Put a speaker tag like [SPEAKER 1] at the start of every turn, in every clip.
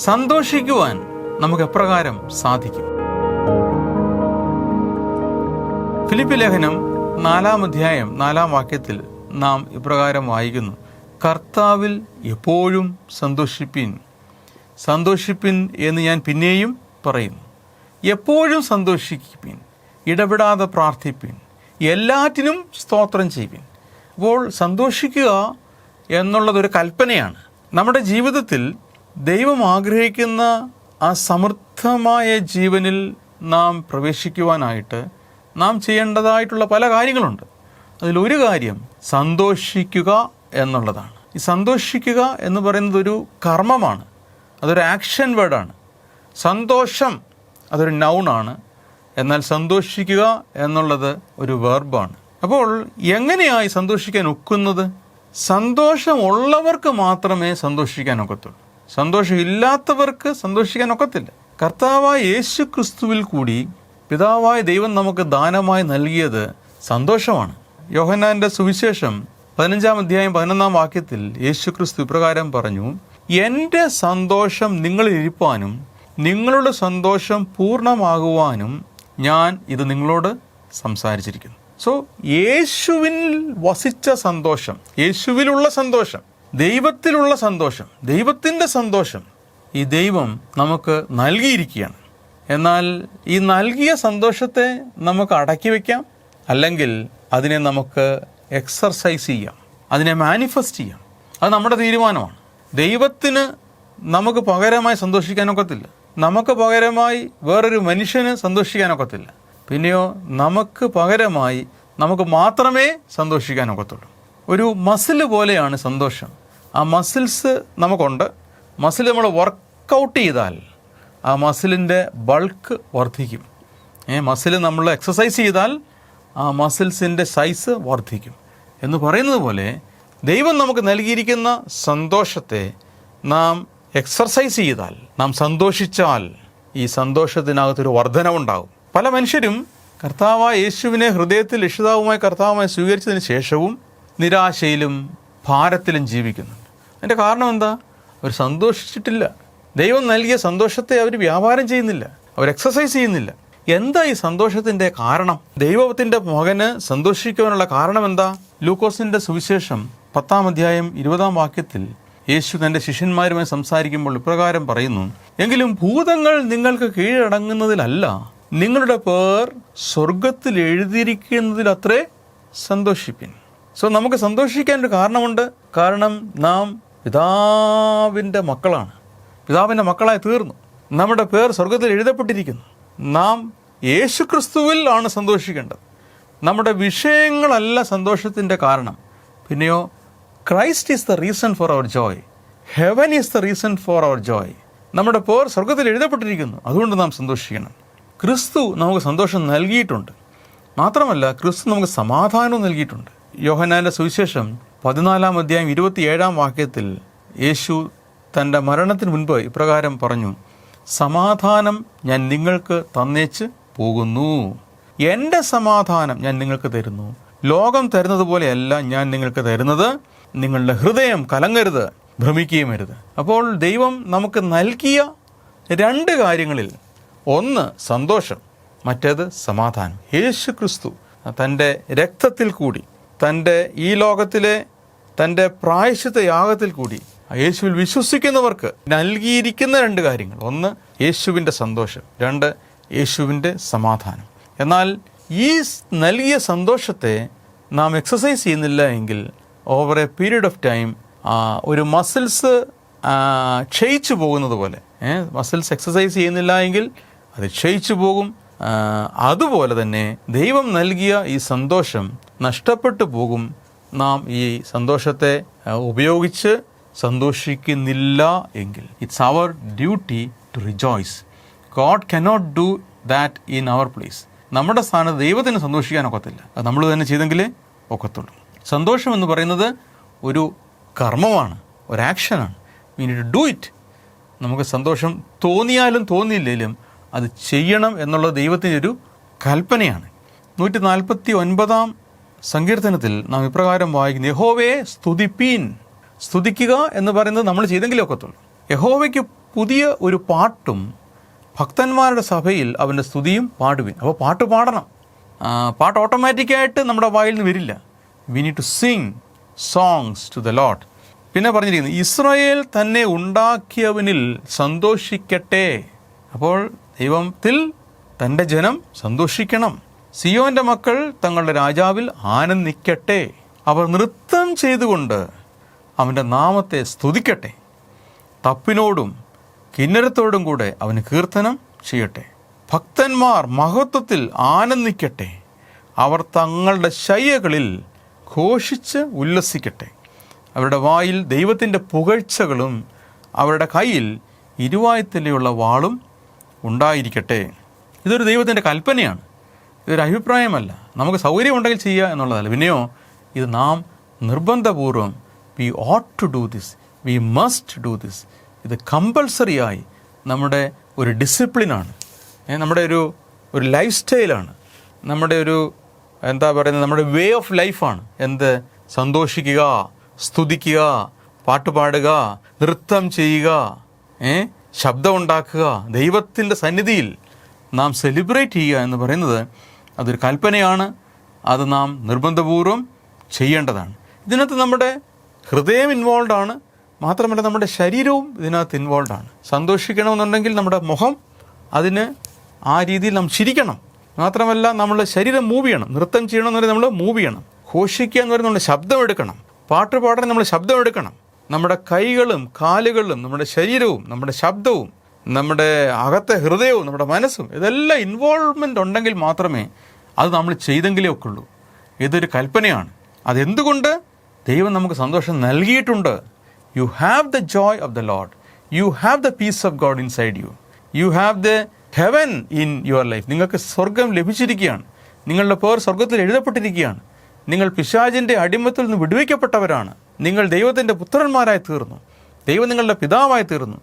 [SPEAKER 1] സന്തോഷിക്കുവാൻ നമുക്ക് എപ്രകാരം സാധിക്കും? ഫിലിപ്പി ലേഖനം 4-ാം അധ്യായം 4-ാം വാക്യത്തിൽ നാം ഇപ്രകാരം വായിക്കുന്നു: കർത്താവിൽ എപ്പോഴും സന്തോഷിപ്പിൻ. സന്തോഷിപ്പിൻ എന്ന് ഞാൻ പിന്നെയും പറയുന്നു. എപ്പോഴും സന്തോഷിപ്പിൻ, ഇടപെടാതെ പ്രാർത്ഥിപ്പിൻ, എല്ലാറ്റിനും സ്തോത്രം ചെയ്യുവിൻ. അപ്പോൾ സന്തോഷിക്കുക എന്നുള്ളതൊരു കൽപ്പനയാണ്. നമ്മുടെ ജീവിതത്തിൽ ദൈവം ആഗ്രഹിക്കുന്ന ആ സമൃദ്ധമായ ജീവനിൽ നാം പ്രവേശിക്കുവാനായിട്ട് നാം ചെയ്യേണ്ടതായിട്ടുള്ള പല കാര്യങ്ങളുണ്ട്. അതിലൊരു കാര്യം സന്തോഷിക്കുക എന്നുള്ളതാണ്. ഈ സന്തോഷിക്കുക എന്ന് പറയുന്നത് ഒരു കർമ്മമാണ്, അതൊരു ആക്ഷൻ വേർഡാണ്. സന്തോഷം അതൊരു നൗണാണ്, എന്നാൽ സന്തോഷിക്കുക എന്നുള്ളത് ഒരു വെർബാണ്. അപ്പോൾ എങ്ങനെയായി സന്തോഷിക്കാൻ ഒക്കുന്നത്? സന്തോഷമുള്ളവർക്ക് മാത്രമേ സന്തോഷിക്കാൻ ഒക്കത്തുള്ളൂ. സന്തോഷമില്ലാത്തവർക്ക് സന്തോഷിക്കാൻ ഒക്കത്തില്ല. കർത്താവായ യേശു ക്രിസ്തുവിൽ കൂടി പിതാവായ ദൈവം നമുക്ക് ദാനമായി നൽകിയത് സന്തോഷമാണ്. യോഹന്നാന്റെ സുവിശേഷം 15-ാം അധ്യായം 11-ാം വാക്യത്തിൽ യേശു ക്രിസ്തു ഇപ്രകാരം പറഞ്ഞു: എൻ്റെ സന്തോഷം നിങ്ങളിൽ ഇരിപ്പാനും നിങ്ങളുടെ സന്തോഷം പൂർണ്ണമാകുവാനും ഞാൻ ഇത് നിങ്ങളോട് സംസാരിച്ചിരിക്കുന്നു. സോ യേശുവിൽ വസിച്ച സന്തോഷം, യേശുവിലുള്ള സന്തോഷം, ദൈവത്തിലുള്ള സന്തോഷം, ദൈവത്തിൻ്റെ സന്തോഷം ഈ ദൈവം നമുക്ക് നൽകിയിരിക്കുകയാണ്. എന്നാൽ ഈ നൽകിയ സന്തോഷത്തെ നമുക്ക് അടക്കി വയ്ക്കാം, അല്ലെങ്കിൽ അതിനെ നമുക്ക് എക്സർസൈസ് ചെയ്യാം, അതിനെ മാനിഫെസ്റ്റ് ചെയ്യാം. അത് നമ്മുടെ തീരുമാനമാണ്. ദൈവത്തിന് നമുക്ക് പകരമായി സന്തോഷിക്കാനൊക്കത്തില്ല. നമുക്ക് പകരമായി വേറൊരു മനുഷ്യന് സന്തോഷിക്കാനൊക്കത്തില്ല. പിന്നെയോ നമുക്ക് പകരമായി നമുക്ക് മാത്രമേ സന്തോഷിക്കാനൊക്കത്തുള്ളൂ. ഒരു മസിൽ പോലെയാണ് സന്തോഷം. ആ മസിൽസ് നമുക്കുണ്ട്. മസിൽ നമ്മൾ വർക്കൗട്ട് ചെയ്താൽ ആ മസിലിൻ്റെ ബൾക്ക് വർദ്ധിക്കും. മസിൽ നമ്മൾ എക്സസൈസ് ചെയ്താൽ ആ മസിൽസിൻ്റെ സൈസ് വർദ്ധിക്കും എന്ന് പറയുന്നത് പോലെ ദൈവം നമുക്ക് നൽകിയിരിക്കുന്ന സന്തോഷത്തെ നാം എക്സർസൈസ് ചെയ്താൽ, നാം സന്തോഷിച്ചാൽ ഈ സന്തോഷത്തിനകത്തൊരു വർധനവുണ്ടാകും. പല മനുഷ്യരും കർത്താവായ യേശുവിനെ ഹൃദയത്തിൽ രക്ഷിതാവുമായി കർത്താവുമായി സ്വീകരിച്ചതിന് ശേഷവും നിരാശയിലും ഭാരത്തിലും ജീവിക്കുന്നുണ്ട്. അതിൻ്റെ കാരണം എന്താ? അവർ സന്തോഷിച്ചിട്ടില്ല. ദൈവം നൽകിയ സന്തോഷത്തെ അവർ വ്യാപാരം ചെയ്യുന്നില്ല, അവർ എക്സസൈസ് ചെയ്യുന്നില്ല. എന്താ ഈ സന്തോഷത്തിൻ്റെ കാരണം? ദൈവത്തിൻ്റെ മകന് സന്തോഷിക്കുവാനുള്ള കാരണം എന്താ? ലൂക്കോസിൻ്റെ സുവിശേഷം 10-ാം അധ്യായം 20-ാം വാക്യത്തിൽ യേശു തൻ്റെ ശിഷ്യന്മാരുമായി സംസാരിക്കുമ്പോൾ ഇപ്രകാരം പറയുന്നു: എങ്കിലും ഭൂതങ്ങൾ നിങ്ങൾക്ക് കീഴടങ്ങുന്നതിലല്ല, നിങ്ങളുടെ പേർ സ്വർഗത്തിൽ എഴുതിയിരിക്കുന്നതിലത്രേ സന്തോഷിപ്പിൻ. സോ നമുക്ക് സന്തോഷിക്കാൻ ഒരു കാരണമുണ്ട്. കാരണം നാം പിതാവിൻ്റെ മക്കളാണ്, പിതാവിൻ്റെ മക്കളായി തീർന്നു. നമ്മുടെ പേർ സ്വർഗത്തിൽ എഴുതപ്പെട്ടിരിക്കുന്നു. നാം യേശു ക്രിസ്തുവിൽ ആണ് സന്തോഷിക്കേണ്ടത്. നമ്മുടെ വിഷയങ്ങളല്ല സന്തോഷത്തിൻ്റെ കാരണം. പിന്നെയോ Christ is the reason for our joy, heaven is the reason for our joy. നമ്മുടെ പേർ സ്വർഗത്തിൽ എഴുതപ്പെട്ടിരിക്കുന്നു, അതുകൊണ്ട് നാം സന്തോഷിക്കണം. ക്രിസ്തു നമുക്ക് സന്തോഷം നൽകിയിട്ടുണ്ട്. മാത്രമല്ല ക്രിസ്തു നമുക്ക് സമാധാനവും നൽകിയിട്ടുണ്ട്. യോഹന്നാന്റെ സുവിശേഷം 14-ാം അധ്യായം 27-ാം വാക്യത്തിൽ യേശു തൻ്റെ മരണത്തിന് മുൻപ് ഇപ്രകാരം പറഞ്ഞു: സമാധാനം ഞാൻ നിങ്ങൾക്ക് തന്നേച്ച് പോകുന്നു, എൻ്റെ സമാധാനം ഞാൻ നിങ്ങൾക്ക് തരുന്നു. ലോകം തരുന്നത് പോലെയല്ല ഞാൻ നിങ്ങൾക്ക് തരുന്നത്. നിങ്ങളുടെ ഹൃദയം കലങ്ങരുത്, ഭ്രമിക്കുകയും അരുത്. അപ്പോൾ ദൈവം നമുക്ക് നൽകിയ രണ്ട് കാര്യങ്ങളിൽ ഒന്ന് സന്തോഷം, മറ്റേത് സമാധാനം. യേശു ക്രിസ്തു തൻ്റെ രക്തത്തിൽ കൂടി, തൻ്റെ ഈ ലോകത്തിലെ തൻ്റെ പ്രായശ്ചിത്ത യാഗത്തിൽ കൂടി യേശുവിൽ വിശ്വസിക്കുന്നവർക്ക് നൽകിയിരിക്കുന്ന രണ്ട് കാര്യങ്ങൾ: ഒന്ന് യേശുവിൻ്റെ സന്തോഷം, രണ്ട് യേശുവിൻ്റെ സമാധാനം. എന്നാൽ ഈ നൽകിയ സന്തോഷത്തെ നാം എക്സസൈസ് ചെയ്യുന്നില്ല എങ്കിൽ over A period of time ഒരു മസിൽസ് ക്ഷയിച്ചു പോകുന്നത് പോലെ, മസിൽസ് എക്സസൈസ് ചെയ്യുന്നില്ല എങ്കിൽ അത് ക്ഷയിച്ചു പോകും. അതുപോലെ തന്നെ ദൈവം നൽകിയ ഈ സന്തോഷം നഷ്ടപ്പെട്ടു പോകും. നാം ഈ സന്തോഷത്തെ ഉപയോഗിച്ച് സന്തോഷിക്കുന്നില്ല എങ്കിൽ it's our duty to rejoice. God cannot do that in our place. നമ്മുടെ സ്ഥാനത്ത് ദൈവത്തിന് സന്തോഷിക്കാൻ ഒക്കത്തില്ല. അത് നമ്മൾ തന്നെ ചെയ്തെങ്കിലേ ഒക്കത്തുള്ളൂ. സന്തോഷം എന്ന് പറയുന്നത് ഒരു കർമ്മമാണ്, ഒരു ആക്ഷനാണ്. We need to do it. നമുക്ക് സന്തോഷം തോന്നിയാലും തോന്നിയില്ലെങ്കിലും അത് ചെയ്യണം എന്നുള്ളത് ദൈവത്തിൻ്റെ ഒരു കൽപ്പനയാണ്. 149-ാം സങ്കീർത്തനത്തിൽ നാം ഇപ്രകാരം വായിക്കുന്നു: യഹോവയെ സ്തുതിപ്പീൻ. സ്തുതിക്കുക എന്ന് പറയുന്നത് നമ്മൾ ചെയ്തെങ്കിലേ ഒക്കത്തുള്ളൂ. യഹോവയ്ക്ക് പുതിയ ഒരു പാട്ടും ഭക്തന്മാരുടെ സഭയിൽ അവൻ്റെ സ്തുതിയും പാടുവിൻ. അപ്പോൾ പാട്ട് പാടണം. പാട്ട് ഓട്ടോമാറ്റിക്കായിട്ട് നമ്മുടെ വായിൽ നിന്ന് വരില്ല. We need to sing songs to the Lord. പിന്നെ പറഞ്ഞിരിക്കുന്നത്, ഇസ്രായേൽ തന്നെ ഉണ്ടാക്കിയവനിൽ സന്തോഷിക്കട്ടെ. അപ്പോൾ ദൈവത്തിൽ തൻ്റെ ജനം സന്തോഷിക്കണം. സിയോൻ്റെ മക്കൾ തങ്ങളുടെ രാജാവിൽ ആനന്ദിക്കട്ടെ. അവർ നൃത്തം ചെയ്തുകൊണ്ട് അവൻ്റെ നാമത്തെ സ്തുതിക്കട്ടെ. തപ്പിനോടും കിന്നരത്തോടും കൂടെ അവന് കീർത്തനം ചെയ്യട്ടെ. ഭക്തന്മാർ മഹത്വത്തിൽ ആനന്ദിക്കട്ടെ. അവർ തങ്ങളുടെ ശയ്യകളിൽ ഘോഷിച്ച് ഉല്ലസിക്കട്ടെ. അവരുടെ വായിൽ ദൈവത്തിൻ്റെ പുകഴ്ചകളും അവരുടെ കയ്യിൽ ഇരുവായ്ത്തലയുള്ള വാളും ഉണ്ടായിരിക്കട്ടെ. ഇതൊരു ദൈവത്തിൻ്റെ കൽപ്പനയാണ്. ഇതൊരു അഭിപ്രായമല്ല. നമുക്ക് സൗകര്യമുണ്ടെങ്കിൽ ചെയ്യുക എന്നുള്ളതല്ല. പിന്നെയോ ഇത് നാം നിർബന്ധപൂർവം we ought to do this, we must do this. ഇത് കമ്പൾസറിയായി നമ്മുടെ ഒരു ഡിസിപ്ലിനാണ്, നമ്മുടെ ഒരു ലൈഫ് സ്റ്റൈലാണ്, നമ്മുടെ നമ്മുടെ വേ ഓഫ് ലൈഫാണ്. എന്ത്? സന്തോഷിക്കുക, സ്തുതിക്കുക, പാട്ടുപാടുക, നൃത്തം ചെയ്യുക, ശബ്ദമുണ്ടാക്കുക, ദൈവത്തിൻ്റെ സന്നിധിയിൽ നാം സെലിബ്രേറ്റ് ചെയ്യുക എന്ന് പറയുന്നത് അതൊരു കൽപ്പനയാണ്. അത് നാം നിർബന്ധപൂർവം ചെയ്യേണ്ടതാണ്. ഇതിനകത്ത് നമ്മുടെ ഹൃദയം ഇൻവോൾവാണ്, മാത്രമല്ല നമ്മുടെ ശരീരവും ഇതിനകത്ത് ഇൻവോൾവാണ്. സന്തോഷിക്കണമെന്നുണ്ടെങ്കിൽ നമ്മുടെ മുഖം അതിന് ആ രീതിയിൽ നാം ചിരിക്കണം. മാത്രമല്ല നമ്മൾ ശരീരം മൂവ് ചെയ്യണം. നൃത്തം ചെയ്യണമെന്ന് പറഞ്ഞാൽ നമ്മൾ മൂവ് ചെയ്യണം. ഘോഷിക്കുക എന്ന് പറയുന്നത് നമ്മൾ ശബ്ദം എടുക്കണം. പാട്ട് പാടാൻ നമ്മൾ ശബ്ദം എടുക്കണം. നമ്മുടെ കൈകളും കാലുകളും നമ്മുടെ ശരീരവും നമ്മുടെ ശബ്ദവും നമ്മുടെ അകത്തെ ഹൃദയവും നമ്മുടെ മനസ്സും ഇതെല്ലാം ഇൻവോൾവ്മെൻ്റ് ഉണ്ടെങ്കിൽ മാത്രമേ അത് നമ്മൾ ചെയ്തെങ്കിലേ ഒക്കെ ഉള്ളൂ. ഇതൊരു കൽപ്പനയാണ്. അതെന്തുകൊണ്ട്? ദൈവം നമുക്ക് സന്തോഷം നൽകിയിട്ടുണ്ട്. You have the joy of the Lord, you have the peace of God inside you, you have the heaven in your life. നിങ്ങൾക്ക് സ്വർഗം ലഭിച്ചിരിക്കുകയാണ്. നിങ്ങളുടെ പേർ സ്വർഗത്തിൽ എഴുതപ്പെട്ടിരിക്കുകയാണ്. നിങ്ങൾ പിശാചിൻ്റെ അടിമത്തിൽ നിന്ന് വിടുവിക്കപ്പെട്ടവരാണ്. നിങ്ങൾ ദൈവത്തിൻ്റെ പുത്രന്മാരായി തീർന്നു. ദൈവം നിങ്ങളുടെ പിതാവായി തീർന്നു.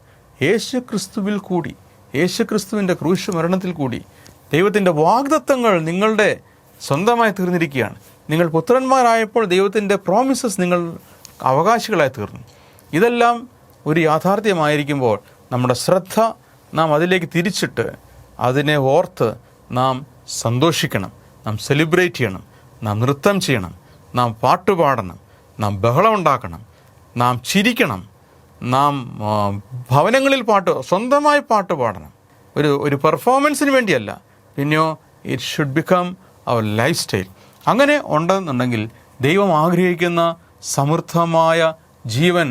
[SPEAKER 1] യേശു ക്രിസ്തുവിൽ കൂടി, യേശു ക്രിസ്തുവിൻ്റെ ക്രൂശ് മരണത്തിൽ കൂടി ദൈവത്തിൻ്റെ വാഗ്ദത്തങ്ങൾ നിങ്ങളുടെ സ്വന്തമായി തീർന്നിരിക്കുകയാണ്. നിങ്ങൾ പുത്രന്മാരായപ്പോൾ ദൈവത്തിൻ്റെ പ്രോമിസസ് നിങ്ങൾ അവകാശികളായി തീർന്നു. ഇതെല്ലാം ഒരു യാഥാർത്ഥ്യമായിരിക്കുമ്പോൾ നമ്മുടെ ശ്രദ്ധ നാം അതിലേക്ക് തിരിച്ചിട്ട് അതിനെ ഓർത്ത് നാം സന്തോഷിക്കണം, നാം സെലിബ്രേറ്റ് ചെയ്യണം, നാം നൃത്തം ചെയ്യണം, നാം പാട്ടുപാടണം, നാം ബഹളമുണ്ടാക്കണം, നാം ചിരിക്കണം, നാം ഭവനങ്ങളിൽ സ്വന്തമായി പാട്ട് പാടണം. ഒരു പെർഫോമൻസിന് വേണ്ടിയല്ല, പിന്നെയോ it should become our life style. അങ്ങനെ ഉണ്ടെന്നുണ്ടെങ്കിൽ ദൈവം ആഗ്രഹിക്കുന്ന സമൃദ്ധമായ ജീവൻ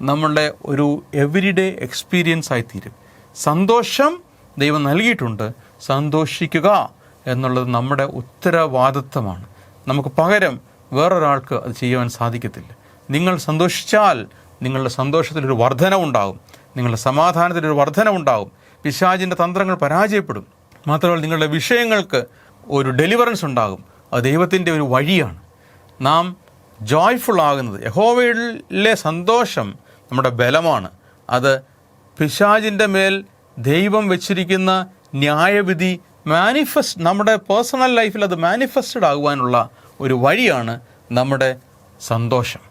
[SPEAKER 1] നമ്മളുടെ ഒരു എവരിഡേ എക്സ്പീരിയൻസ് ആയിത്തീരും. സന്തോഷം ദൈവം നൽകിയിട്ടുണ്ട്. സന്തോഷിക്കുക എന്നുള്ളത് നമ്മുടെ ഉത്തരവാദിത്വമാണ്. നമുക്ക് പകരം വേറൊരാൾക്ക് അത് ചെയ്യുവാൻ സാധിക്കത്തില്ല. നിങ്ങൾ സന്തോഷിച്ചാൽ നിങ്ങളുടെ സന്തോഷത്തിലൊരു വർധനവുണ്ടാകും, നിങ്ങളുടെ സമാധാനത്തിലൊരു വർധനവുണ്ടാകും. പിശാചിൻ്റെ തന്ത്രങ്ങൾ പരാജയപ്പെടും. മാത്രമല്ല നിങ്ങളുടെ വിഷയങ്ങൾക്ക് ഒരു ഡെലിവറൻസ് ഉണ്ടാകും. അത് ദൈവത്തിൻ്റെ ഒരു വഴിയാണ്. നാം ജോയ്ഫുൾ ആകുന്നത്, യഹോവയിലെ സന്തോഷം നമ്മുടെ ബലമാണ്. അത് പിശാചിൻ്റെ മേൽ ദൈവം വെച്ചിരിക്കുന്ന ന്യായവിധി നമ്മുടെ പേഴ്സണൽ ലൈഫിൽ അത് മാനിഫെസ്റ്റഡ് ആകുവാനുള്ള ഒരു വഴിയാണ് നമ്മുടെ സന്തോഷം.